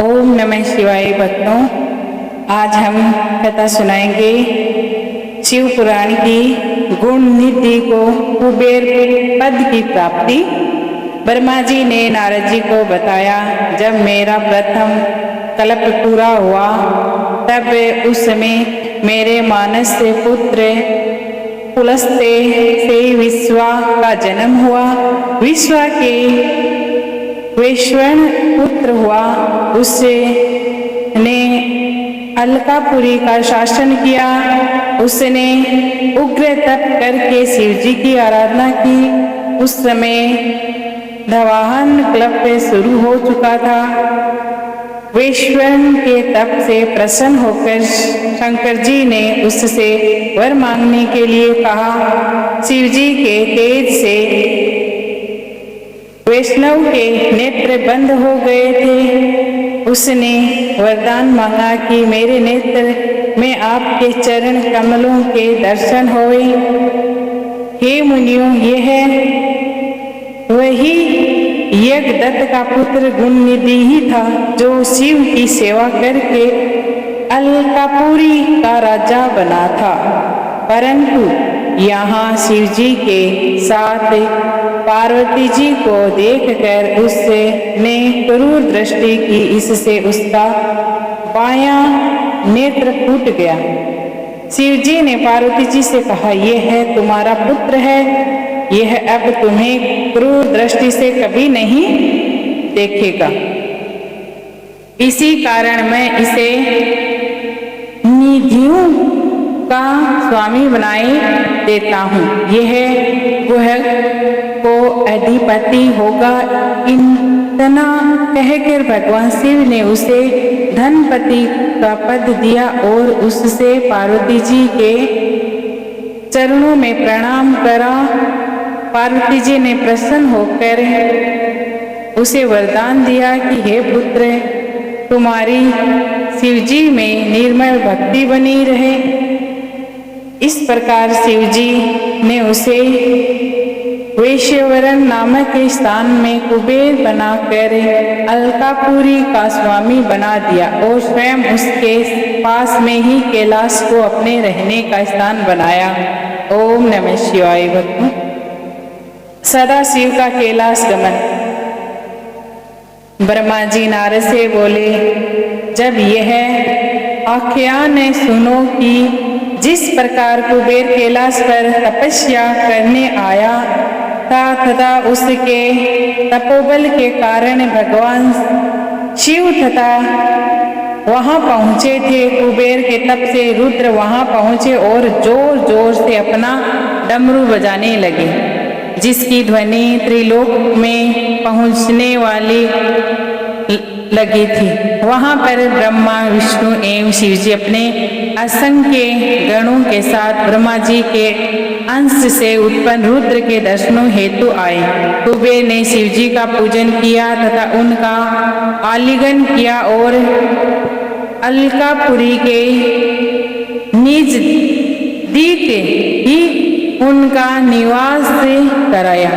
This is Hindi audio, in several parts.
ओम नमः शिवाय। भक्तों, आज हम कथा सुनाएंगे शिव पुराण की गुण निधि को कुबेर पद की प्राप्ति। ब्रह्मा जी ने नारद जी को बताया, जब मेरा प्रथम कल्प पूरा हुआ तब उस समय मेरे मानस से पुत्र पुलस्त्य से विश्वा का जन्म हुआ। विश्वा के वैश्वण पुत्र हुआ, उसने अलकापुरी का शासन किया। उसने उग्र तप करके शिव जी की आराधना की। उस समय धवाहन कल्प शुरू हो चुका था। वैश्वण के तप से प्रसन्न होकर शंकर जी ने उससे वर मांगने के लिए कहा। शिव जी के तेज से वैष्णव के नेत्र बंद हो गए थे। उसने वरदान मांगा कि मेरे नेत्र में आपके चरण कमलों के दर्शन होए। हे मुनियों, यह वही यज्ञदत्त का पुत्र गुणनिधि ही था जो शिव की सेवा करके अलकापुरी का राजा बना था। परंतु यहाँ शिव जी के साथ पार्वती जी को देखकर उसने क्रूर दृष्टि की। इससे उसका बायां नेत्र फूट गया। शिव जी ने पार्वती जी से कहा, यह है तुम्हारा पुत्र है, यह अब तुम्हें क्रूर दृष्टि से कभी नहीं देखेगा। इसी कारण मैं इसे निधियों का स्वामी बनाए देता हूँ। यह गुहक को अधिपति होगा। इतना कहकर भगवान शिव ने उसे धनपति का पद दिया और उससे पार्वती जी के चरणों में प्रणाम करा। पार्वती जी ने प्रसन्न होकर उसे वरदान दिया कि हे पुत्र, तुम्हारी शिव जी में निर्मल भक्ति बनी रहे। इस प्रकार शिव जी ने उसे वैश्यवरण नामक स्थान में कुबेर बनाकर अलकापुरी का स्वामी बना दिया और स्वयं उसके पास में ही कैलाश को अपने रहने का स्थान बनाया। ओम नमः शिवाय। भक्तों, सदा शिव का कैलाश गमन। ब्रह्मा जी नारद से बोले, जब यह आख्यान सुनो कि जिस प्रकार कुबेर कैलाश पर तपस्या करने आया था तथा उसके तपोबल के कारण भगवान शिव तथा वहां पहुंचे थे। कुबेर के तप से रुद्र वहां पहुंचे और जोर जोर से अपना डमरू बजाने लगे, जिसकी ध्वनि त्रिलोक में पहुंचने वाली लगी थी। वहां पर ब्रह्मा, विष्णु एवं शिव जी अपने असंख्य गणों के साथ ब्रह्मा जी के अंश से उत्पन्न रुद्र के दर्शनों हेतु आए। कुबेर ने शिव जी का पूजन किया तथा उनका आलिंगन किया और अलकापुरी के निज दीक ही उनका निवास कराया।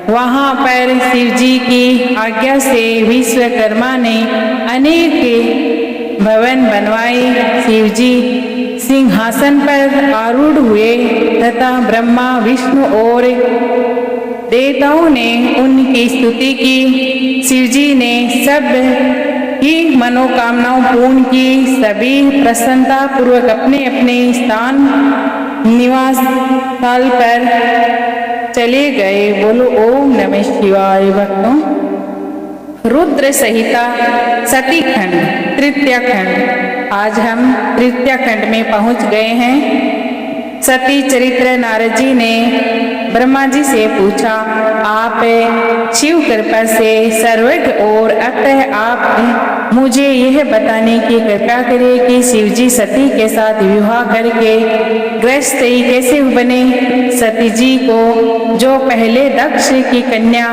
वहां पर शिव जी की आज्ञा से विश्वकर्मा ने अनेक भवन बनवाए। शिव जी सिंहासन पर आरूढ़ हुए तथा ब्रह्मा, विष्णु और देवताओं ने उनकी स्तुति की। शिव जी ने सब ही मनोकामनाओं पूर्ण की। सभी प्रसन्नता पूर्वक अपने अपने स्थान निवास स्थल पर चले गए। बोलो ओम नमः शिवाय। भक्तों, रुद्र संहिता सती खंड तृतीय खंड। आज हम तृतीय खंड में पहुंच गए हैं। सती चरित्र। नारद जी ने ब्रह्मा जी से पूछा, आप शिव कृपा से सर्वज्ञ और अतः आप मुझे यह बताने की कृपा करें कि शिव जी सती के साथ विवाह करके गृहस्थ कैसे बने। सती जी को जो पहले दक्ष की कन्या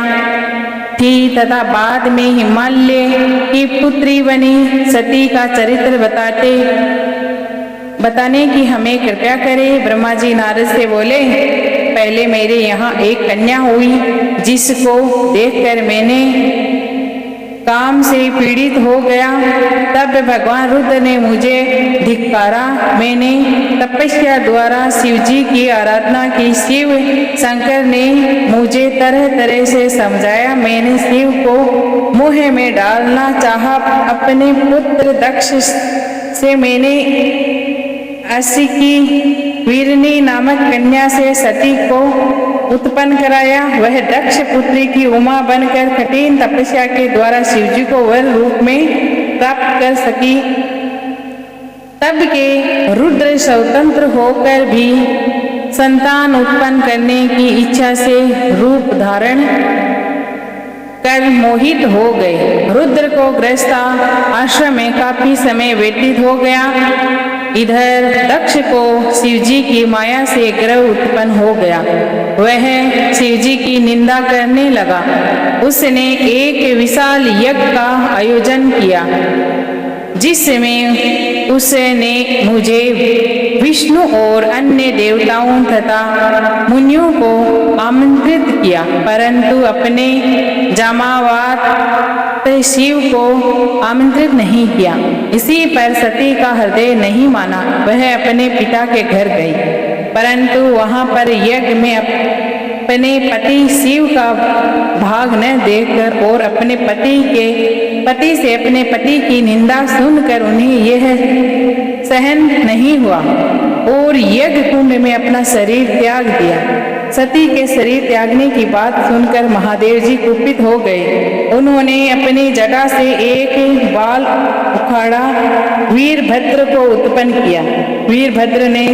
थी तथा बाद में हिमालय की पुत्री बनी, सती का चरित्र बताने की हमें कृपा करें। ब्रह्मा जी नारद से बोले, पहले मेरे यहाँ एक कन्या हुई जिसको देखकर मैंने काम से पीड़ित हो गया। तब भगवान रुद्र ने मुझे धिक्कारा। मैंने तपस्या द्वारा शिव जी की आराधना की। शिव शंकर ने मुझे तरह तरह से समझाया। मैंने शिव को मोह में डालना चाहा। अपने पुत्र दक्ष से मैंने असिकी वीरनी नामक कन्या से सती को उत्पन्न कराया। वह दक्ष पुत्री की उमा बनकर कठिन तपस्या के द्वारा शिवजी को वर रूप में प्राप्त कर सकी। तब के रुद्र स्वतंत्र होकर भी संतान उत्पन्न करने की इच्छा से रूप धारण कर मोहित हो गए। रुद्र को गृहस्थ आश्रम में काफी समय व्यतीत हो गया। इधर दक्ष को शिवजी की माया से ग्रह उत्पन्न हो गया। वह शिवजी की निंदा करने लगा। उसने एक विशाल यज्ञ का आयोजन किया, जिसमें उसने मुझे, विष्णु और अन्य देवताओं तथा मुनियों को आमंत्रित किया, परंतु अपने जामावत शिव को आमंत्रित नहीं किया। इसी पर सती का हृदय नहीं माना। वह अपने पिता के घर गई, परंतु वहां पर यज्ञ में अपने पति शिव का भाग न देखकर और अपने पति से अपने पति की निंदा सुनकर उन्हें यह सहन नहीं हुआ और यज्ञ कुंड में अपना शरीर त्याग दिया। सती के शरीर त्यागने की बात सुनकर महादेव जी कुपित हो गए। उन्होंने अपनी जटा से एक बाल उखाड़ा, वीरभद्र को उत्पन्न किया। वीरभद्र ने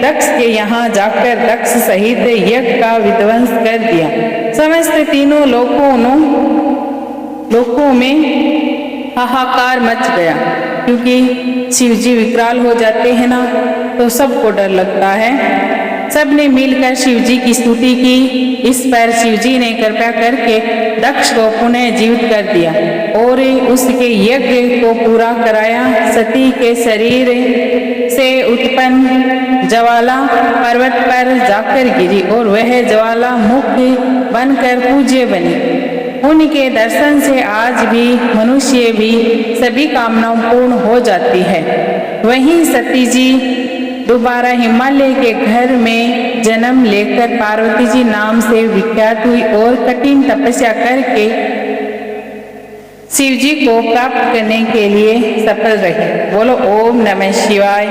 दक्ष के यहाँ जाकर दक्ष सहित यज्ञ का विध्वंस कर दिया। समस्त तीनों लोकों में हाहाकार मच गया, क्योंकि शिवजी विकराल हो जाते हैं ना, तो सबको डर लगता है। सबने मिलकर शिवजी की स्तुति की। इस पर शिवजी ने कृपा करके दक्ष को पुनः जीवित कर दिया और उसके यज्ञ को पूरा कराया। सती के शरीर से उत्पन्न ज्वाला पर्वत पर जाकर गिरी और वह ज्वाला मुख्य बनकर पूज्य बनी। उनके दर्शन से आज भी मनुष्य भी सभी कामनाएं पूर्ण हो जाती है। वहीं सती जी दोबारा हिमालय के घर में जन्म लेकर पार्वती जी नाम से विख्यात हुई और कठिन तपस्या करके शिव जी को प्राप्त करने के लिए सफल रही। बोलो ओम नमः शिवाय।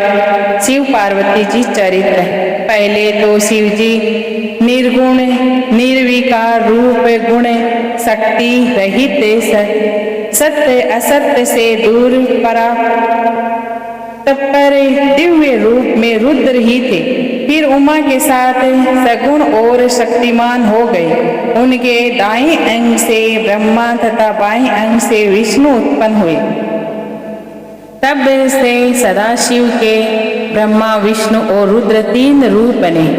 शिव पार्वती जी चरित्र। पहले तो शिव जी निर्गुण निर्विकार रूप गुण शक्ति रहित सत्य असत्य से दूर परा पर दिव्य रूप में रुद्र ही थे। फिर उमा के साथ सगुण और शक्तिमान हो गए। उनके दाएं अंग से ब्रह्मा तथा बाएं अंग से विष्णु उत्पन्न हुए। तब से सदाशिव के ब्रह्मा विष्णु और रुद्र तीन रूप बने।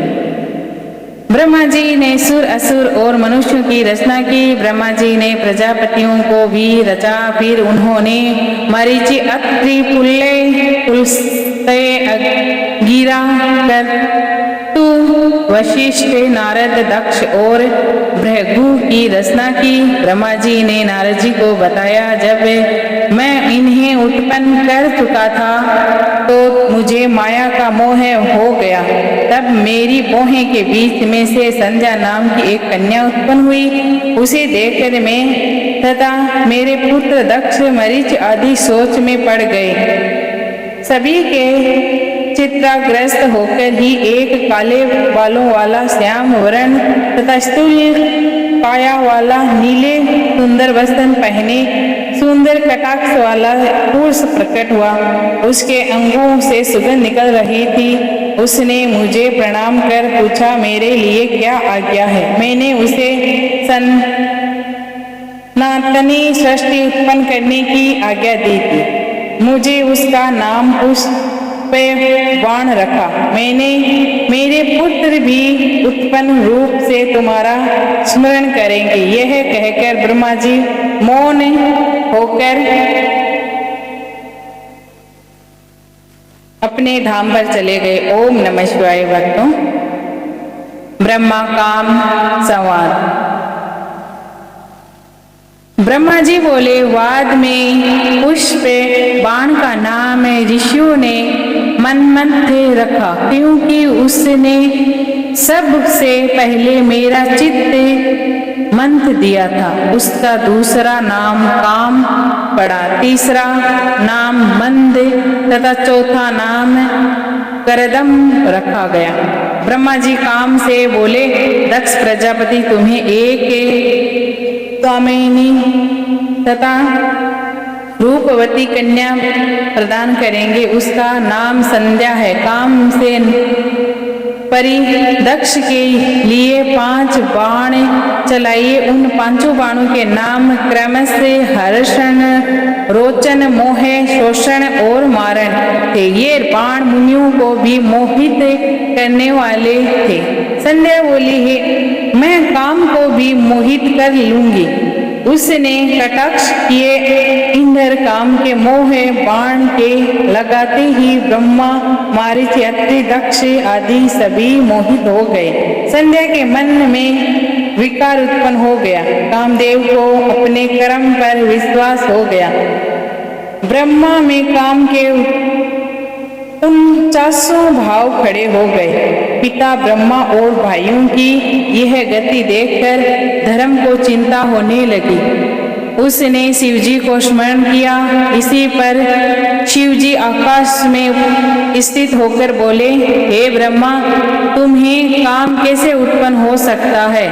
ब्रह्मा जी ने सुर असुर और मनुष्यों की रचना की। ब्रह्मा जी ने प्रजापतियों को भी रचा। फिर उन्होंने मरीचि अत्रि पुल्ले पुलस्त्य गिरा कर तु वशिष्ठ नारद दक्ष और भृगु की रचना की। ब्रह्मा जी ने नारद जी को बताया, जब मैं इन्हें उत्पन्न कर चुका था तो मुझे माया का मोह हो गया। तब मेरी बाहों के बीच में से संध्या नाम की एक कन्या उत्पन्न हुई। उसे देखकर मैं तथा मेरे पुत्र दक्ष मरीच आदि सोच में पड़ गए। सभी के चित्राग्रस्त होकर ही एक काले बालों वाला श्याम वर्ण तथा स्थूल काया वाला नीले सुंदर वस्त्र पहने सुंदर कटाक्ष वाला पुरुष प्रकट हुआ। उसके अंगों से सुगंध निकल रही थी। उसने मुझे प्रणाम कर पूछा, मेरे लिए क्या आज्ञा है। मैंने उसे सनातनी सृष्टि उत्पन्न करने की आज्ञा दी थी। मुझे उसका नाम पुष्पवान रखा। मैंने मेरे पुत्र भी उत्पन्न रूप से तुम्हारा स्मरण करेंगे। यह कहकर ब्रह्मा जी मौन होकर अपने धाम पर चले गए। ओम नमः शिवाय। भक्तों, ब्रह्मा काम संवाद। ब्रह्मा जी बोले, वाद में पुष्प बाण का नाम ऋषियों ने मनमंथे रखा, क्योंकि उसने सबसे पहले मेरा चित्त मंथ दिया था। उसका दूसरा नाम काम पड़ा, तीसरा नाम मंद तथा चौथा नाम करदम रखा गया। ब्रह्मा जी काम से बोले, दक्ष प्रजापति तुम्हें एक कामिनी तथा रूपवती कन्या प्रदान करेंगे। उसका नाम संध्या है। काम से परी दक्ष के लिए 5 बाण चलाइए। उन 5 बाणों के नाम क्रम से हर्षण, रोचन, मोह, शोषण और मारण थे। ये बाण मुनियों को भी मोहित करने वाले थे। संध्या बोली है, मैं काम को भी मोहित कर लूंगी। उसने कटाक्ष किए। इंद्र काम के मोह बाण के लगाते ही ब्रह्मा, मारीच, अत्रि, दक्ष आदि सभी मोहित हो गए। संध्या के मन में विकार उत्पन्न हो गया। कामदेव को अपने कर्म पर विश्वास हो गया। ब्रह्मा में काम के 49 भाव खड़े हो गए। पिता ब्रह्मा और भाइयों की यह गति देखकर धर्म को चिंता होने लगी। उसने शिव जी को स्मरण किया। इसी पर शिव जी आकाश में स्थित होकर बोले, हे ब्रह्मा, तुम्हें काम कैसे उत्पन्न हो सकता है?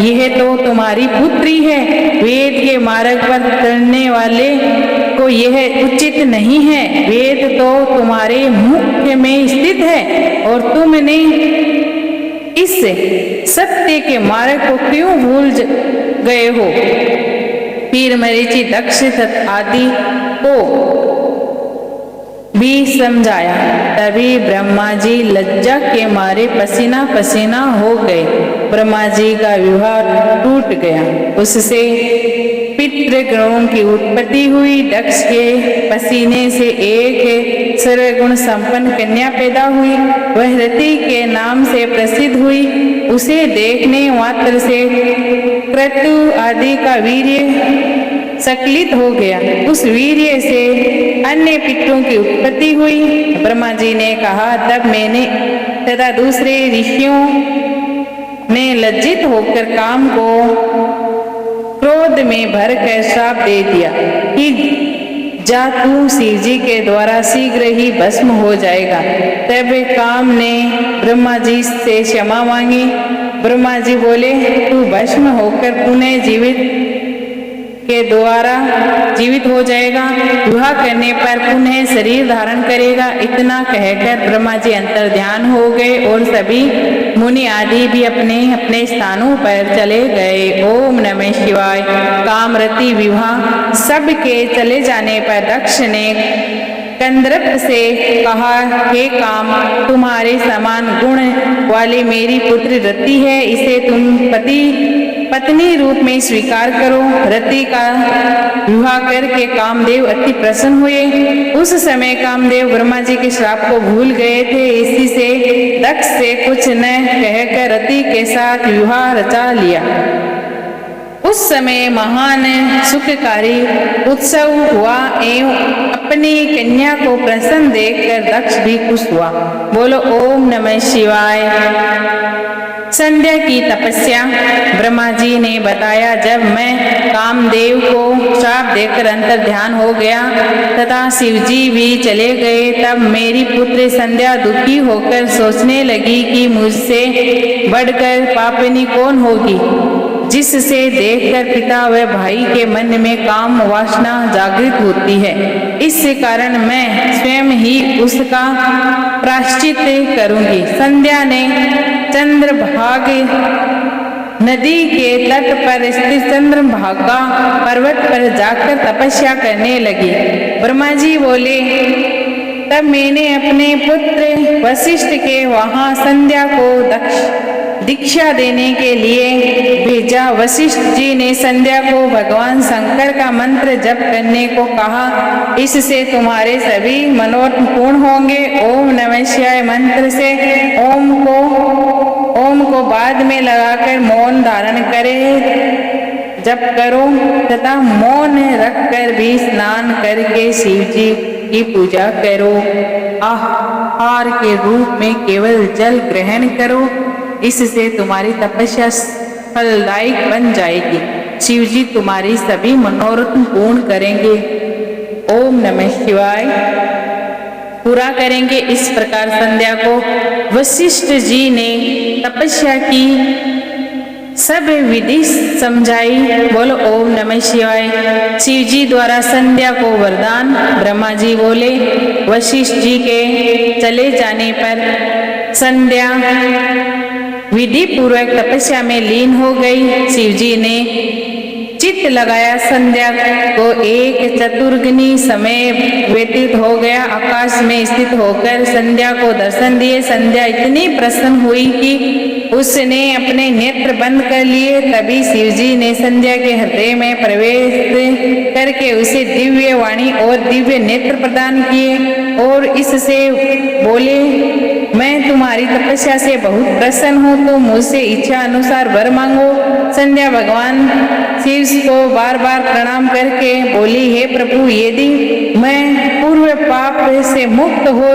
यह तो तुम्हारी पुत्री है। वेद के मार्ग पर चलने वाले को यह उचित नहीं है। वेद तो तुम्हारे मुख में स्थित है और तुमने इस सत्य के मार्ग को क्यों भूल गए हो? फिर मरीचि, दक्ष आदि को भी समझाया। तभी ब्रह्मा जी लज्जा के मारे पसीना पसीना हो गए। ब्रह्मा जी का विवाह टूट गया। उससे पितृगणों की उत्पत्ति हुई। दक्ष के पसीने से एक सर्वगुण संपन्न कन्या पैदा हुई। वह रति के नाम से प्रसिद्ध हुई। उसे देखने मात्र से क्रतु आदि का वीर्य सकलित हो गया। उस वीर्य से अन्य पितरों की उत्पत्ति हुई। ब्रह्मा जी ने कहा, तब मैंने तथा दूसरे ऋषियों ने लज्जित होकर काम को क्रोध में भरकर श्राप दे दिया कि जा तू शिव जी के द्वारा शीघ्र ही भस्म हो जाएगा। तब काम ने ब्रह्मा जी से क्षमा मांगी। ब्रह्मा जी बोले, तू भस्म होकर पुनः जीवित के द्वारा जीवित हो जाएगा। विवाह करने पर पुनः शरीर धारण करेगा। इतना कहकर ब्रह्मा जी अंतर ध्यान हो गए और सभी मुनि आदि भी अपने अपने स्थानों पर चले गए। ओम नमः शिवाय। कामरति विवाह सबके चले जाने पर दक्ष ने कंदर्प से कहा, हे काम, तुम्हारे समान गुण वाली मेरी पुत्री रति है। इसे तुम पत्नी रूप में स्वीकार करो। रति का विवाह करके कामदेव अति प्रसन्न हुए। उस समय कामदेव ब्रह्मा जी के श्राप को भूल गए थे। इसी से दक्ष से कुछ न कहकर रति के साथ विवाह रचा लिया। उस समय महान सुखकारी उत्सव हुआ एवं अपनी कन्या को प्रसन्न देखकर दक्ष भी खुश हुआ। बोलो ओम नमः शिवाय। संध्या की तपस्या। ब्रह्मा जी ने बताया, जब मैं कामदेव को श्राप देकर अंतर ध्यान हो गया तथा शिव जी भी चले गए, तब मेरी पुत्री संध्या दुखी होकर सोचने लगी कि मुझसे बढ़कर पापिनी कौन होगी, जिससे देखकर पिता व भाई के मन में काम वासना जागृत होती है। इस कारण मैं स्वयं ही उसका प्रायश्चित करूंगी। संध्या ने चंद्रभाग नदी के तट पर स्थित चंद्रभागा पर्वत पर जाकर तपस्या करने लगी। ब्रह्मा जी बोले, तब मैंने अपने पुत्र वशिष्ठ के वहां संध्या को दीक्षा देने के लिए भेजा। वशिष्ठ जी ने संध्या को भगवान शंकर का मंत्र जप करने को कहा। इससे तुम्हारे सभी मनोरथ पूर्ण होंगे। ओम नमः शिवाय मंत्र से ओम को बाद में लगाकर मौन धारण करे। जप करो तथा मौन रखकर भी स्नान करके शिव जी की पूजा करो। आहार के रूप में केवल जल ग्रहण करो, इससे तुम्हारी तपस्या फलदायक बन जाएगी। शिव जी तुम्हारी सभी मनोरथ पूर्ण करेंगे। ओम नमः शिवाय। पूरा करेंगे इस प्रकार संध्या को। वशिष्ठ जी ने तपस्या की सब विधि समझाई। बोलो ओम नमः शिवाय। शिव जी द्वारा संध्या को वरदान। ब्रह्मा जी बोले। वशिष्ठ जी के चले जाने पर संध्या विधि पूर्वक तपस्या में लीन हो गई। शिव जी ने चित्त लगाया। संध्या को एक चतुर्ग्नी समय व्यतीत हो गया। आकाश में स्थित होकर संध्या को दर्शन दिए। संध्या इतनी प्रसन्न हुई कि उसने अपने नेत्र बंद कर लिए। तभी शिव जी ने संध्या के हृदय में प्रवेश करके उसे दिव्य वाणी और दिव्य नेत्र प्रदान किए और इससे बोले, मैं तुम्हारी तपस्या से बहुत प्रसन्न हूँ, तो मुझसे इच्छा अनुसार वर मांगो। संध्या भगवान शिव को बार बार प्रणाम करके बोली, हे प्रभु, यदि मैं पूर्व पाप से मुक्त हो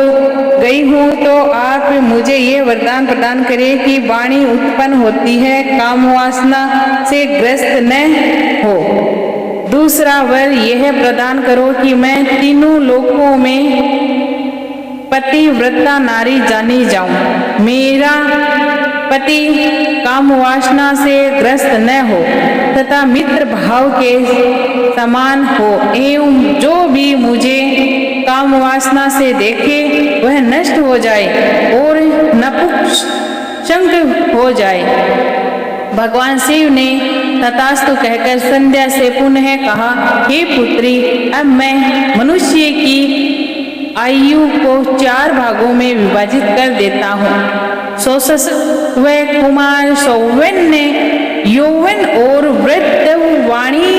गई हूँ तो आप मुझे ये वरदान प्रदान करें कि वाणी उत्पन्न होती है काम वासना से ग्रस्त न हो। दूसरा वर यह प्रदान करो कि मैं तीनों लोकों में पतिव्रता नारी जानी जाऊं। मेरा पति काम वासना से ग्रस्त न हो तथा मित्र भाव के समान हो एवं जो भी मुझे काम वासना से देखे वह नष्ट हो जाए और नपुंसक हो जाए। भगवान शिव ने तथास्तु कहकर संध्या से पुनः कहा, हे पुत्री, अब मैं मनुष्य की आयु को 4 भागों में विभाजित कर देता हूँ। व कुमार, सौवन, यौवन और वृद्ध वाणी।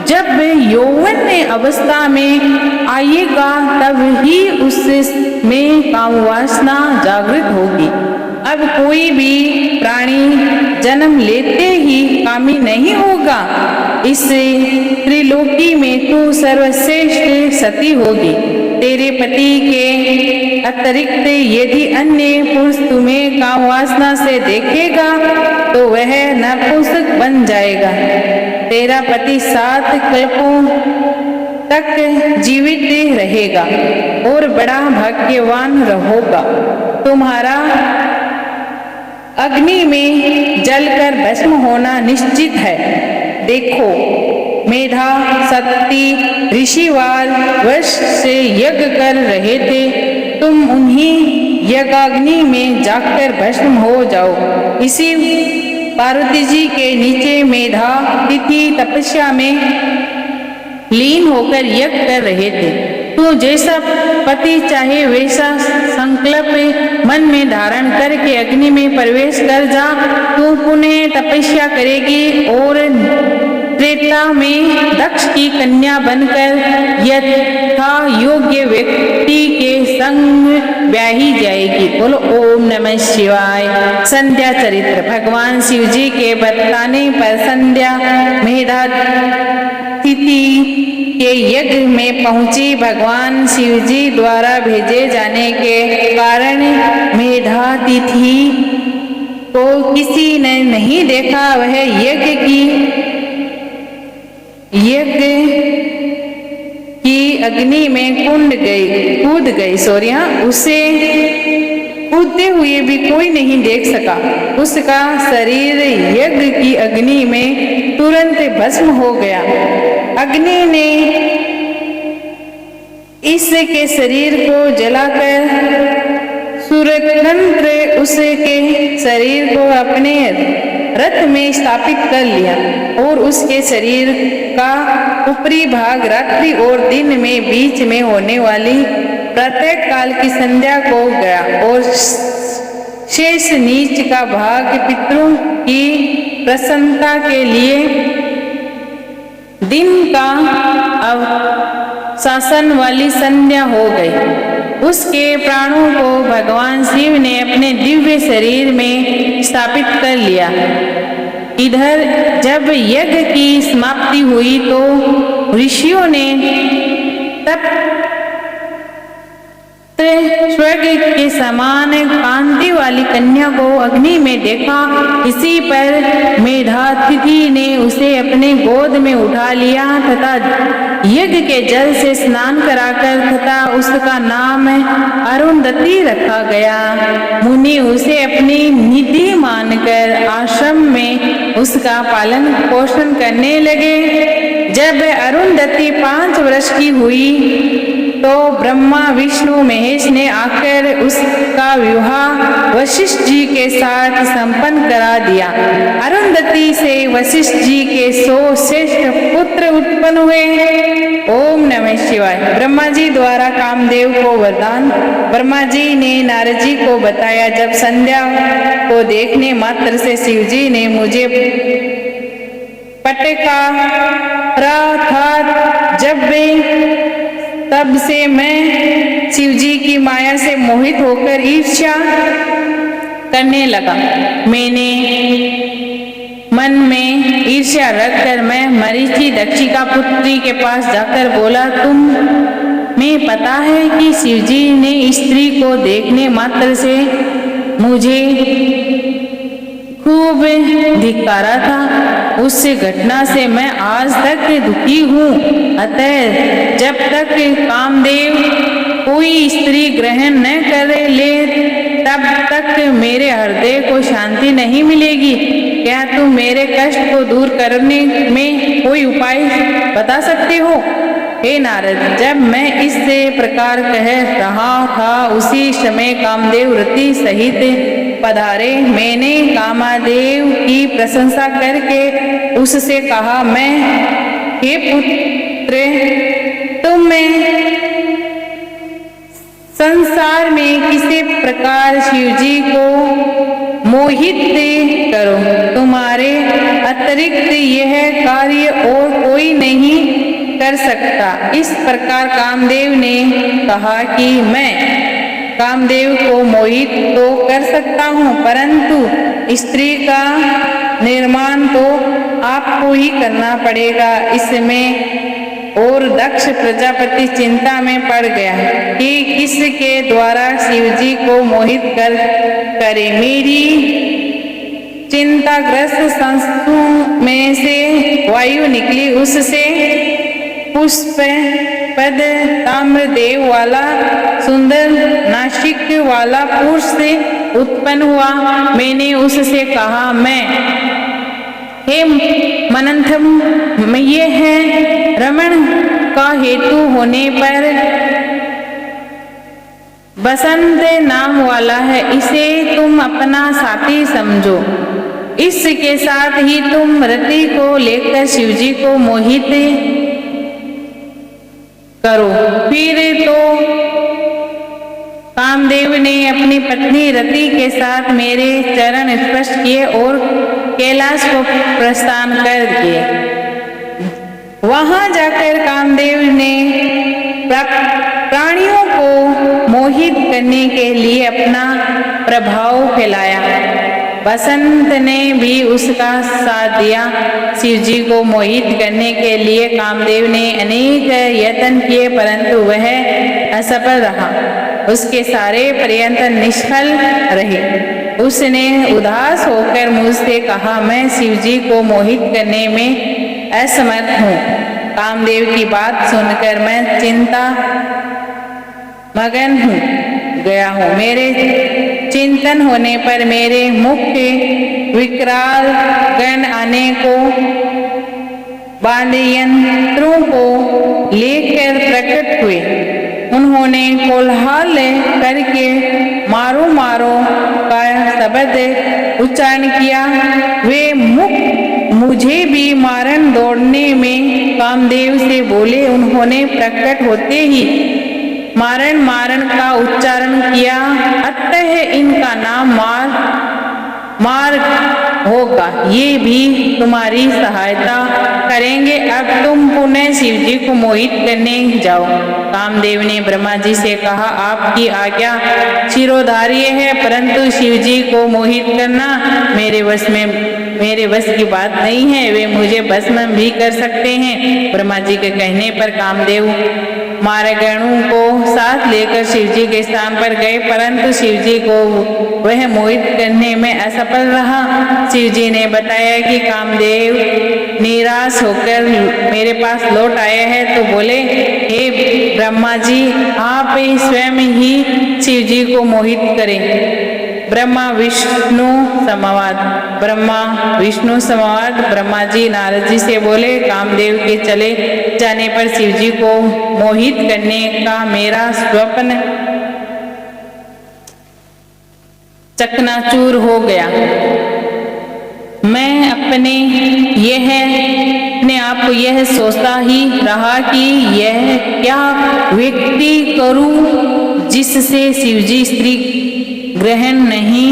जब यौवन अवस्था में आएगा तब ही उसमें काम वासना जागृत होगी। अब कोई भी प्राणी जन्म लेते ही कामी नहीं होगा। इस त्रिलोकी में तू सर्वश्रेष्ठ सती होगी। तेरे पति के अतिरिक्त यदि अन्य पुरुष तुम्हें काम वासना से देखेगा तो वह नपुंसक बन जाएगा। तेरा पति 7 कल्पों तक जीवित रहेगा और बड़ा भाग्यवान होगा। तुम्हारा अग्नि में जलकर भस्म होना निश्चित है। देखो, मेधा, सती, ऋषिवाल वर्ष से यज्ञ कर रहे थे। तुम उन्हीं यज्ञाग्नि में जाकर भस्म हो जाओ। इसी पार्वती जी के नीचे मेधा तिथि तपस्या में लीन होकर यज्ञ कर रहे थे। तो जैसा पति चाहे वैसा संकल्प मन में धारण करके अग्नि में प्रवेश कर जा। तू पुनः तपस्या करेगी और त्रेता में दक्ष की कन्या बनकर यथा योग्य व्यक्ति के संग ब्याही जाएगी। बोलो ओम नमः शिवाय। संध्या चरित्र। भगवान शिव जी के बताने पर संध्या मेधा तिथि के यज्ञ में पहुंची। भगवान शिव जी द्वारा भेजे जाने के कारण मेधा तिथि को किसी ने नहीं देखा। वह यज्ञ की अग्नि में कूद गई। उसे कूदते हुए भी कोई नहीं देख सका। उसका शरीर यज्ञ की अग्नि में तुरंत भस्म हो गया। अग्नि ने इसके शरीर को जलाकर सूर्यतंत्र उसके शरीर को अपने रथ में स्थापित कर लिया और उसके शरीर का ऊपरी भाग रात्रि और दिन में बीच में होने वाली प्रत्येक काल की संध्या को गया और शेष नीच का भाग पितरों की प्रसन्नता के लिए दिन का अवसासन वाली संध्या हो गई। उसके प्राणों को भगवान शिव ने अपने दिव्य शरीर में स्थापित कर लिया। इधर जब यज्ञ की समाप्ति हुई तो ऋषियों ने तब स्वर्ग के समान कांति वाली कन्या को अग्नि में देखा। इसी पर मेधातिथि ने उसे अपने गोद में उठा लिया तथा यज्ञ के जल से स्नान कराकर तथा उसका नाम अरुंधति रखा गया। मुनि उसे अपनी निधि मानकर आश्रम में उसका पालन पोषण करने लगे। जब अरुंधति 5 वर्ष की हुई तो ब्रह्मा विष्णु महेश ने आकर उसका विवाह वशिष्ठ जी के साथ संपन्न करा दिया। अरुंधति से वशिष्ठ जी के 100 श्रेष्ठ पुत्र उत्पन्न हुए। ओम नमः शिवाय। ब्रह्मा जी द्वारा कामदेव को वरदान। ब्रह्मा जी ने नारद जी को बताया, जब संध्या को देखने मात्र से शिव जी ने मुझे पटका था, जब वे तब से मैं शिव जी की माया से मोहित होकर ईर्ष्या करने लगा। मैंने मन में ईर्ष्या रखकर मैं मरीचि दक्षिका पुत्री के पास जाकर बोला, तुम्हें पता है कि शिव जी ने स्त्री को देखने मात्र से मुझे खूब धिक्कारा था। उस घटना से मैं आज तक दुखी हूँ। अतः जब तक कामदेव कोई स्त्री ग्रहण न कर ले तब तक मेरे हृदय को शांति नहीं मिलेगी। क्या तुम मेरे कष्ट को दूर करने में कोई उपाय बता सकते हो? हे नारद, जब मैं इस प्रकार कह रहा था उसी समय कामदेव रति सहित पधारे। मैंने कामदेव की प्रशंसा करके उससे कहा, मैं हे पुत्र, तुम संसार में किसी प्रकार शिव जी को मोहित करो। तुम्हारे अतिरिक्त यह कार्य और कोई नहीं कर सकता। इस प्रकार कामदेव ने कहा कि मैं कामदेव को मोहित तो कर सकता हूँ, परंतु स्त्री का निर्माण तो आपको ही करना पड़ेगा। इसमें और दक्ष प्रजापति चिंता में पड़ गया कि किसके द्वारा शिव जी को मोहित करे। मेरी चिंताग्रस्त संस्थाओं में से वायु निकली, उससे पुष्प पद ताम्रदेव वाला सुंदर नासिक वाला पुरुष से उत्पन्न हुआ। मैंने उससे कहा, मैं हे मनंथम, ये है रमण का हेतु होने पर बसंत नाम वाला है, इसे तुम अपना साथी समझो। इसके साथ ही तुम रति को लेकर शिवजी को मोहित करो। फिर तो कामदेव ने अपनी पत्नी रति के साथ मेरे चरण स्पर्श किए और कैलाश को प्रस्थान कर दिए। वहां जाकर कामदेव ने प्राणियों को मोहित करने के लिए अपना प्रभाव फैलाया। बसंत ने भी उसका साथ दिया। शिव जी को मोहित करने के लिए कामदेव ने अनेक यत्न किए, परंतु वह असफल रहा। उसके सारे प्रयत्न निष्फल रहे। उसने उदास होकर मुझसे कहा, मैं शिव जी को मोहित करने में असमर्थ हूँ। कामदेव की बात सुनकर मैं चिंता मगन गया हूँ। मेरे चिंतन होने पर मेरे मुख्य विकराल गण आने को वाद्ययंत्रों को लेकर प्रकट हुए। उन्होंने कोलाहल करके मारो मारो का शब्द उच्चारण किया। वे मुझे भी मारन दौड़ने में कामदेव से बोले। उन्होंने प्रकट होते ही मारन मारन का उच्चारण किया। अतः इनका नाम मार होगा। ये भी तुम्हारी सहायता करेंगे। अब तुम पुनः शिव जी को मोहित करने जाओ। कामदेव ने ब्रह्मा जी से कहा, आपकी आज्ञा शिरोधार्य है, परंतु शिव जी को मोहित करना मेरे वश में मेरे बस की बात नहीं है, वे मुझे भस्म भी कर सकते हैं। ब्रह्मा जी के कहने पर कामदेव मारगणों को साथ लेकर शिवजी के स्थान पर गए, परंतु शिवजी को वह मोहित करने में असफल रहा। शिवजी ने बताया कि कामदेव निराश होकर मेरे पास लौट आए हैं, तो बोले, हे ब्रह्मा जी, आप स्वयं ही शिवजी को मोहित करें। ब्रह्मा विष्णु संवाद। ब्रह्मा जी नारद जी से बोले, कामदेव के चले जाने पर शिवजी को मोहित करने का मेरा स्वप्न चकनाचूर हो गया। मैं अपने आप को यह सोचता ही रहा कि यह क्या व्यक्ति करूं जिससे शिवजी स्त्री ग्रहण नहीं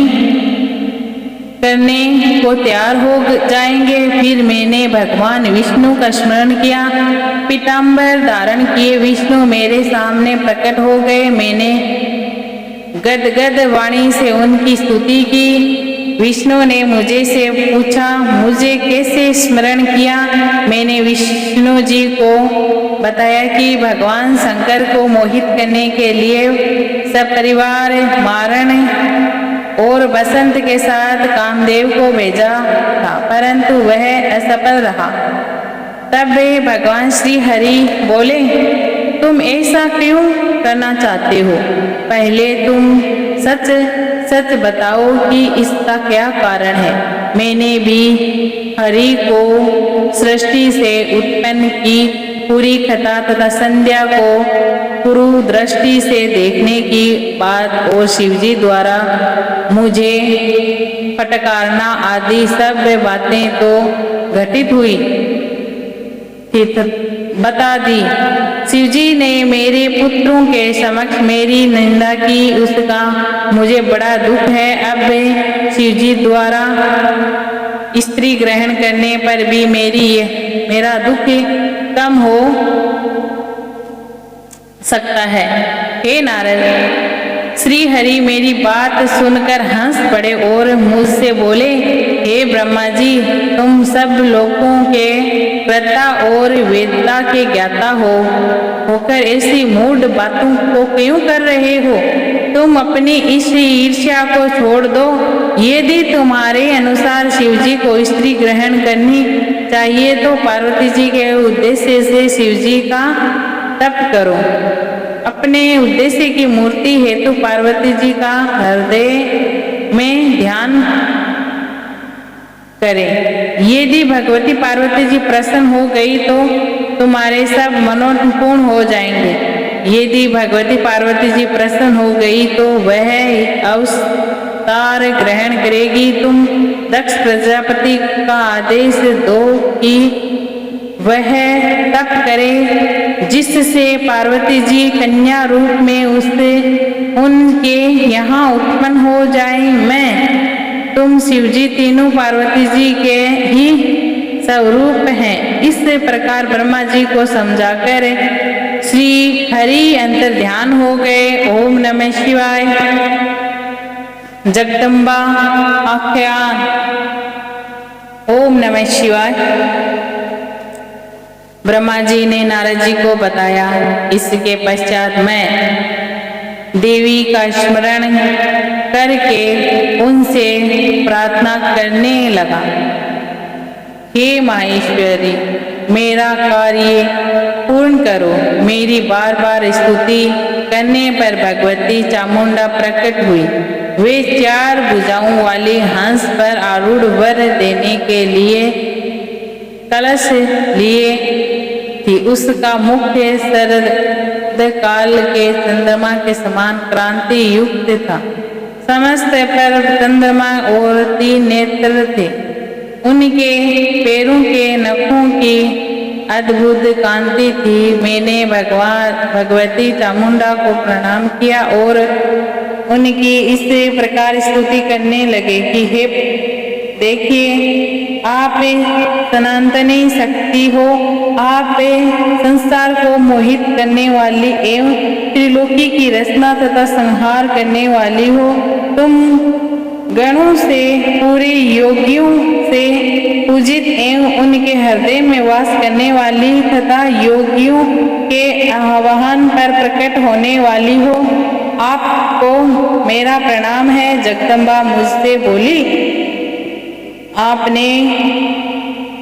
करने को तैयार हो जाएंगे। फिर मैंने भगवान विष्णु का स्मरण किया। पीतांबर धारण किए विष्णु मेरे सामने प्रकट हो गए। मैंने गदगद वाणी से उनकी स्तुति की। विष्णु ने मुझे से पूछा, मुझे कैसे स्मरण किया? मैंने विष्णु जी को बताया कि भगवान शंकर को मोहित करने के लिए सपरिवार मारण और बसंत के साथ कामदेव को भेजा था, परंतु वह असफल रहा। तब वे भगवान श्री हरि बोले, तुम ऐसा क्यों करना चाहते हो? पहले तुम सच सच बताओ कि इसका क्या कारण है। मैंने भी हरि को सृष्टि से उत्पन्न की पूरी कथा तथा संध्या को पूर्व दृष्टि से देखने की बात और शिवजी द्वारा मुझे फटकारना आदि सब बातें तो घटित हुई बता दी। शिवजी ने मेरे पुत्रों के समक्ष मेरी निंदा की, उसका मुझे बड़ा दुख है। अब शिवजी द्वारा स्त्री ग्रहण करने पर भी मेरा दुख कम हो सकता है। हे नारद, श्री हरि मेरी बात सुनकर हंस पड़े और मुझसे बोले, हे ब्रह्मा जी, तुम सब लोगों के कर्ता और वेदता के ज्ञाता होकर ऐसी मूढ़ बातों को क्यों कर रहे हो? तुम अपनी इस ईर्ष्या को छोड़ दो। यदि तुम्हारे अनुसार शिवजी को स्त्री ग्रहण करनी चाहिए तो पार्वती जी के उद्देश्य से शिवजी का तप करो। अपने उद्देश्य की मूर्ति हेतु पार्वती जी का हृदय में ध्यान करें। यदि भगवती पार्वती जी प्रसन्न हो गई तो तुम्हारे सब मनोपूर्ण हो जाएंगे। यदि भगवती पार्वती जी प्रसन्न हो गई तो वह अवतार ग्रहण करेगी। तुम दक्ष प्रजापति का आदेश दो कि वह तप करे जिससे पार्वती जी कन्या रूप में उनके यहाँ उत्पन्न हो जाए। तुम शिवजी तीनों पार्वती जी के ही स्वरूप हैं। इस प्रकार ब्रह्मा जी को समझाकर श्री हरि अंतर ध्यान हो गए। ओम नमः शिवाय। जगदम्बा आख्यान। ओम नमः शिवाय। ब्रह्मा जी ने नारद जी को बताया। इसके पश्चात मैं देवी का स्मरण करके उनसे प्रार्थना करने लगा, हे माहेश्वरी, मेरा कार्य पूर्ण करो। मेरी बार बार स्तुति करने पर भगवती चामुंडा प्रकट हुई। वे 4 भुजाओं वाली हंस पर आरूढ़ वर देने के लिए कलश लिए थी। उसका मुख्य शरद काल के चंद्रमा के समान क्रांति युक्त था। समस्त पर चंद्रमा और 3 नेत्र थे। उनके पैरों के नखों की अद्भुत कांति थी। मैंने भगवती चामुंडा को प्रणाम किया और उनकी इस प्रकार स्तुति करने लगे कि हे देखिए, आप सनातनी शक्ति हो, आप संसार को मोहित करने वाली एवं त्रिलोकी की रचना तथा संहार करने वाली हो। तुम गणों से पूरे योगियों से पूजित एवं उनके हृदय में वास करने वाली तथा योगियों के आह्वान पर प्रकट होने वाली हो। आपको मेरा प्रणाम है। जगदम्बा मुझसे बोली, आपने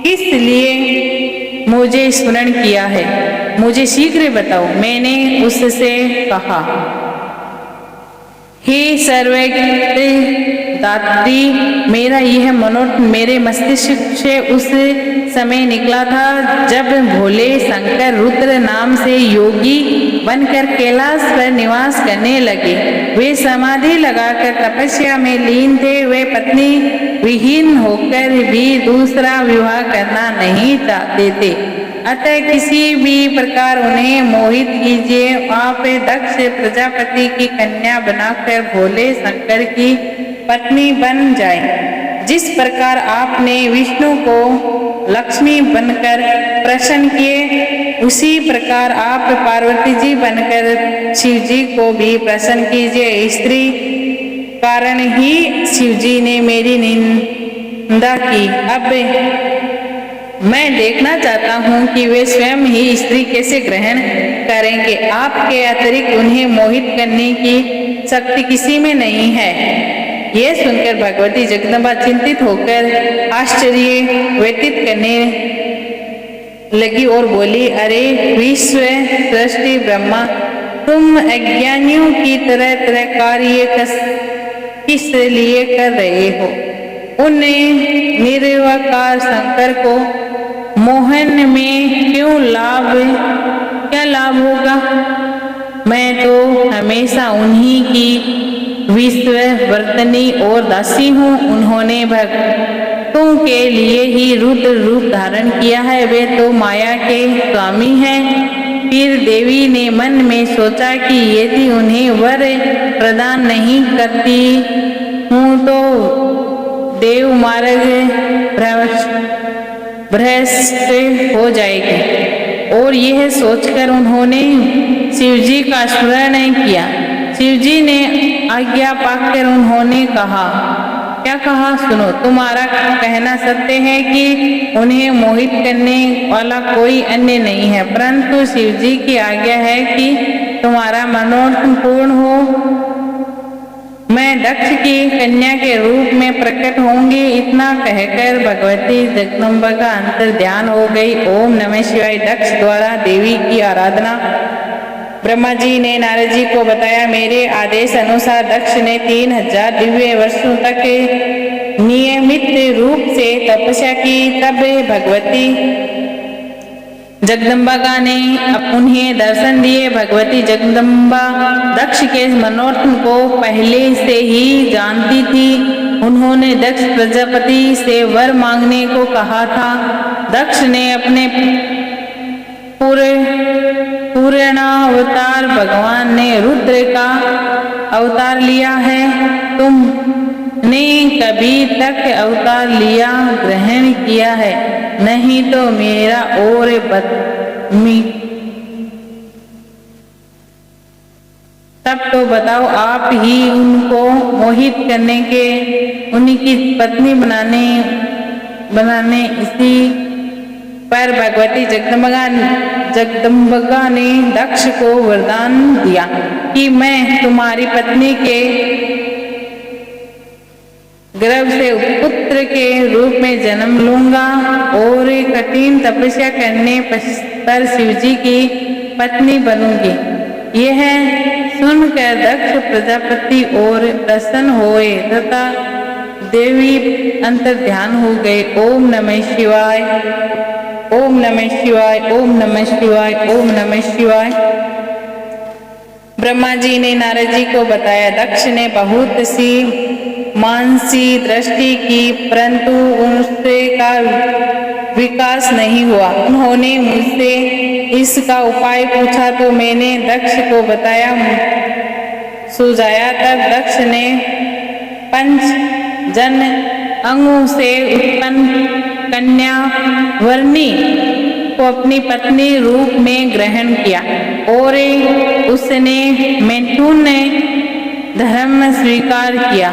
किस लिए मुझे स्मरण किया है, मुझे शीघ्र बताओ। मैंने उससे कहा, हे सर्वज्ञ दात्री, मेरा यह मनोरथ मेरे मस्तिष्क से उस समय निकला था जब भोले शंकर रुद्र नाम से योगी बनकर कैलाश पर निवास करने लगे। वे समाधि लगाकर तपस्या में लीन थे। वे पत्नी विहीन होकर भी दूसरा विवाह करना नहीं चाहते थे। अतः किसी भी प्रकार उन्हें मोहित कीजिए। आप दक्ष प्रजापति की कन्या बनाकर भोले शंकर की पत्नी बन जाए। जिस प्रकार आपने विष्णु को लक्ष्मी बनकर प्रसन्न किए, उसी प्रकार आप पार्वती जी बनकर शिव जी को भी प्रसन्न कीजिए। स्त्री कारण ही शिव जी ने मेरी निंदा की। अब मैं देखना चाहता हूँ कि वे स्वयं ही स्त्री कैसे ग्रहण करेंगे। आपके अतिरिक्त उन्हें मोहित करने की शक्ति किसी में नहीं है। यह सुनकर भगवती जगदम्बा चिंतित होकर आश्चर्य व्यतीत करने लगी और बोली, अरे विश्व सृष्टि ब्रह्मा, तुम अज्ञानियों की तरह तरह कार्य किस लिए कर रहे हो? उन निर्विकार शंकर को मोहन में क्या लाभ होगा? मैं तो हमेशा उन्हीं की विश्व वर्तनी और दासी हूँ। उन्होंने भक्तों के लिए ही रुद्र रूप धारण किया है। वे तो माया के स्वामी हैं। फिर देवी ने मन में सोचा कि यदि उन्हें वर प्रदान नहीं करती हूँ तो देव मार्ग भ्रष्ट हो जाएगी। और यह सोचकर उन्होंने शिवजी का स्मरण किया। शिवजी ने आज्ञा पाकर उन्होंने कहा, क्या कहा सुनो। तुम्हारा कहना सत्य है कि उन्हें मोहित करने वाला कोई अन्य नहीं है, परंतु शिवजी की आज्ञा है कि तुम्हारा मनोरथ पूर्ण हो। मैं दक्ष की कन्या के रूप में प्रकट होंगी। इतना कहकर भगवती जगदम्बा का अंतर ध्यान हो गई। ओम नमः शिवाय। दक्ष द्वारा देवी की आराधना। ब्रह्मा जी ने नारद जी को बताया, मेरे आदेश अनुसार दक्ष ने 3000 दिव्य वर्षों तक नियमित रूप से तपस्या की। तब भगवती जगदम्बा ने उन्हें दर्शन दिए। भगवती जगदम्बा दक्ष के मनोरथ को पहले से ही जानती थी। उन्होंने दक्ष प्रजापति से वर मांगने को कहा था। दक्ष ने अपने पूर्णावतार भगवान ने रुद्र का अवतार लिया है। तुमने कभी तक अवतार लिया ग्रहण किया है? नहीं तो मेरा और तब तो बताओ, आप ही उनको मोहित करने के उनकी पत्नी बनाने इसी पर भगवती जगदम्बा ने दक्ष को वरदान दिया कि मैं तुम्हारी पत्नी के गर्भ से पुत्र के रूप में जन्म लूंगा और कठिन तपस्या करने पर शिवजी की पत्नी बनूंगी। यह सुनकर दक्ष प्रजापति और प्रसन्न हुए तथा देवी अंतर ध्यान हो गए। ओम नमः शिवाय, ओम नमः शिवाय, ओम नमः शिवाय, ओम नमः शिवाय। ब्रह्मा जी ने नारद जी को बताया, दक्ष ने बहुत सी मानसी दृष्टि की, परंतु उससे का विकास नहीं हुआ। उन्होंने मुझसे इसका उपाय पूछा तो मैंने दक्ष को बताया, सुझाया। तब दक्ष ने 5 जन अंगों से उत्पन्न कन्या वर्णी को अपनी पत्नी रूप में ग्रहण किया और उसने मैथुन धर्म स्वीकार किया।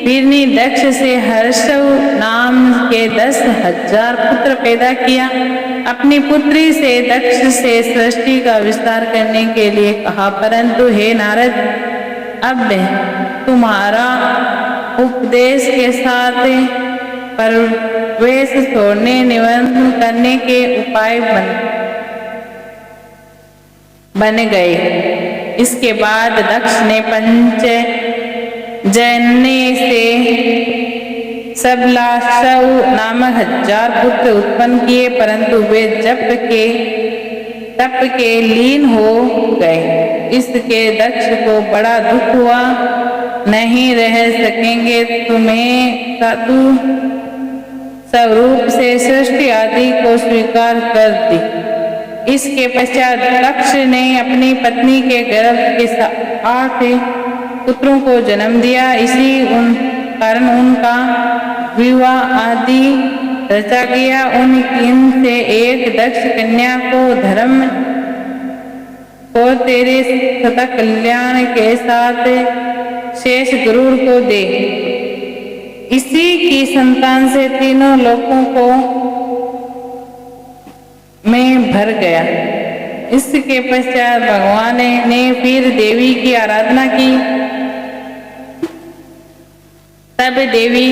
वीरनी दक्ष से हर्षव नाम के 10,000 पुत्र पैदा किया। अपनी पुत्री से दक्ष से सृष्टि का विस्तार करने के लिए कहा, परंतु हे नारद, अब तुम्हारा उपदेश के साथ परवेश छोड़ने निबंध करने के उपाय बन गए। इसके बाद दक्ष ने पंचजन्य से सबलाशव नामक 1000 पुत्र उत्पन्न किए, परंतु वे तप के लीन हो गए। इसके दक्ष को बड़ा दुख हुआ, नहीं रह सकेंगे, तुम्हें साधु स्वरूप से सृष्टि आदि को स्वीकार कर दी। इसके पश्चात दक्ष ने अपनी पत्नी के गर्भ के 8 पुत्रों को जन्म दिया। इसी कारण उनका विवाह आदि रचा गया। उनसे एक दक्ष कन्या को धर्म को तेरे सदा कल्याण के साथ शेष गरुड़ को दे। इसी की संतान से तीनों लोकों को में भर गया। इसके पश्चात भगवान ने फिर देवी की आराधना की। तब देवी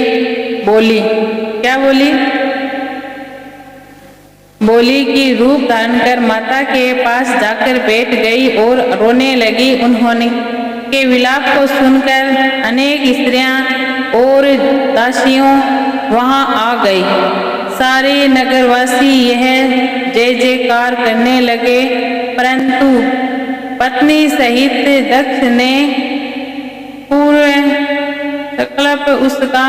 बोली, क्या बोली? बोली कि रूप धारण कर माता के पास जाकर बैठ गई और रोने लगी। उन्होंने के विलाप को सुनकर अनेक स्त्रियां और दासियों वहां आ गई। सारे नगरवासी यह जय जयकार करने लगे, परंतु पत्नी सहित दक्ष ने पूर्ण संकल्प उसका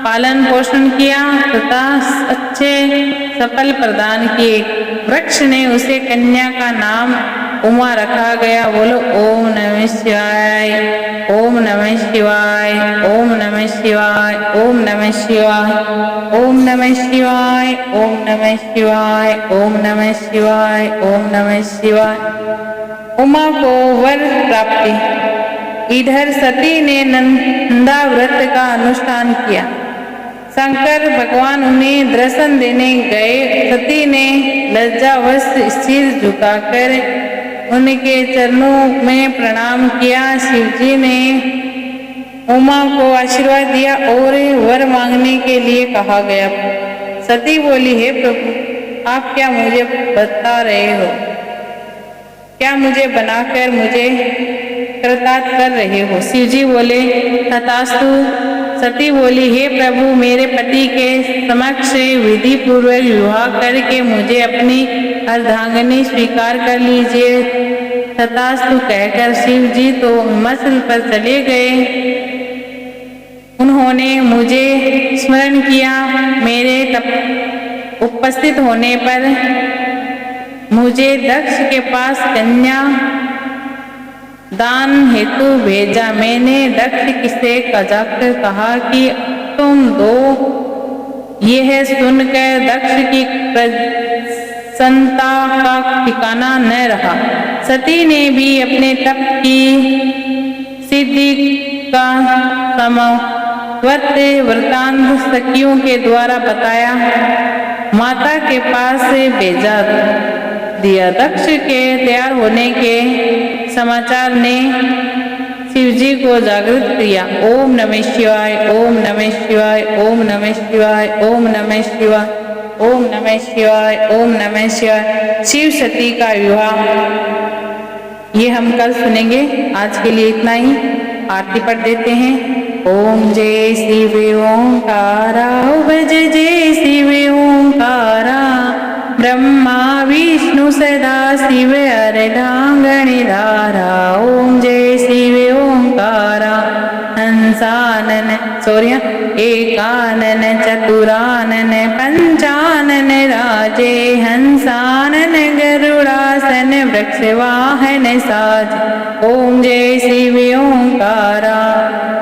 पालन पोषण किया तथा अच्छे सफल प्रदान किए। वृक्ष ने उसे कन्या का नाम उमा रखा गया। बोलो ओम नमः शिवाय, ओम नमः शिवाय, ओम नमः शिवाय, ओम नमः शिवाय, ओम नमः शिवाय, ओम नमः शिवाय, ओम नमः शिवाय, ओम नमः शिवाय। उमा को वर प्राप्ति। इधर सती ने नंदा व्रत का अनुष्ठान किया। शंकर भगवान उन्हें दर्शन देने गए। सती ने लज्जावश सिर झुकाकर उनके चरणों में प्रणाम किया। शिवजी ने उमा को आशीर्वाद दिया और वर मांगने के लिए कहा गया। सती बोली, हे प्रभु, आप क्या मुझे बता रहे हो? क्या मुझे बनाकर मुझे कृतार्थ कर रहे हो? शिवजी बोले, तथास्तु। सती बोली, हे प्रभु, मेरे पति के समक्ष विधि पूर्वक विवाह करके मुझे अपनी अर्धांगिनी स्वीकार कर लीजिए। तथास्तु कहकर शिव जी तो मसल पर चले गए। उन्होंने मुझे स्मरण किया। मेरे तप उपस्थित होने पर मुझे दक्ष के पास कन्या दान हेतु भेजा। मैंने दक्ष से जाकर कहा कि तुम दो। यह सुनकर दक्ष की प्रसन्नता का ठिकाना न रहा। सती ने भी अपने तप की सिद्धि का समवर्त वृतांत सखियों के द्वारा बताया। माता के पास भेजा दिया। दक्ष के तैयार होने के समाचार ने शिवजी को जागृत किया। ओम नमः शिवाय, ओम नमः शिवाय, ओम नमः शिवाय, ओम नमः शिवाय, ओम नमः शिवाय, ओम नमः शिवाय। शिव सती का विवाह ये हम कल सुनेंगे। आज के लिए इतना ही। आरती पढ़ देते हैं। ओम जय शिव ओंकारा, जय जय शिव ओंकारा। ब्रह्मा विष्णु सदा शिव अर्धांगणिधारा। ओम जय शिव ओंकारा। हंसानन एकानन चतुरानन पंचानन राजे। हंसानन गरुड़ासन वृक्षवाहन साज। ओम जय शिव ओंकारा।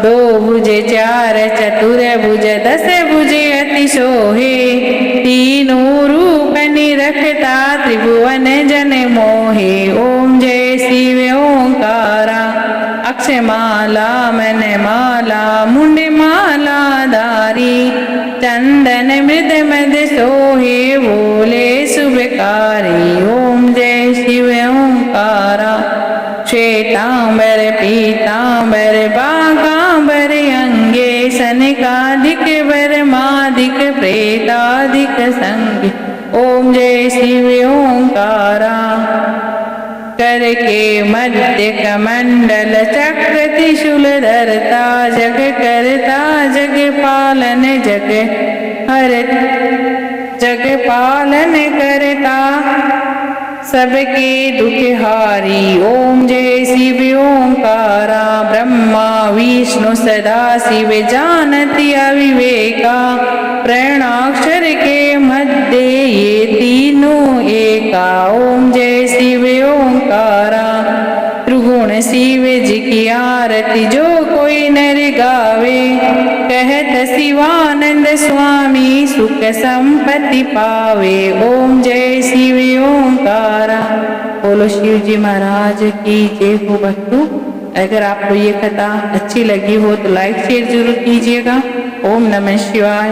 दो भुज चार चतुर भुज दस भुज अति सोहे। तीनों रूप निरखता त्रिभुवन जन मोहे। ओम जय शिव ओंकारा। रुद्राक्ष माला मन माला मुंड माला धारी चंदन मृद मद सोहे बोले शुभकारी ओम जय शिव ओंकारा श्वेतांबर पीतांबर बागांबर अंगे सनकादिक बरमादिक प्रेतादिक संगे ओम जय शिव ओंकारा कर के मध्य कमंडल चक्र त्रिशूल धरता जग करता जग पालन जग हर जग पालन करता सबके दुख हारी ओम जय शिव ओंकारा ब्रह्मा विष्णु सदा शिव जानति अविवेका प्रणाक्षर के मध्य ये तीनों एका ओम जय शिव ओंकारा त्रिगुण शिव जी की आरती जो कोई नर गावे कहत शिवानंद स्वामी सुख संपत्ति पावे ओम जय शिव ओंकारा। बोलो शिव जी महाराज की जय हो। भक्तों, अगर आपको ये कथा अच्छी लगी हो तो लाइक शेयर जरूर कीजिएगा। ओम नमः शिवाय।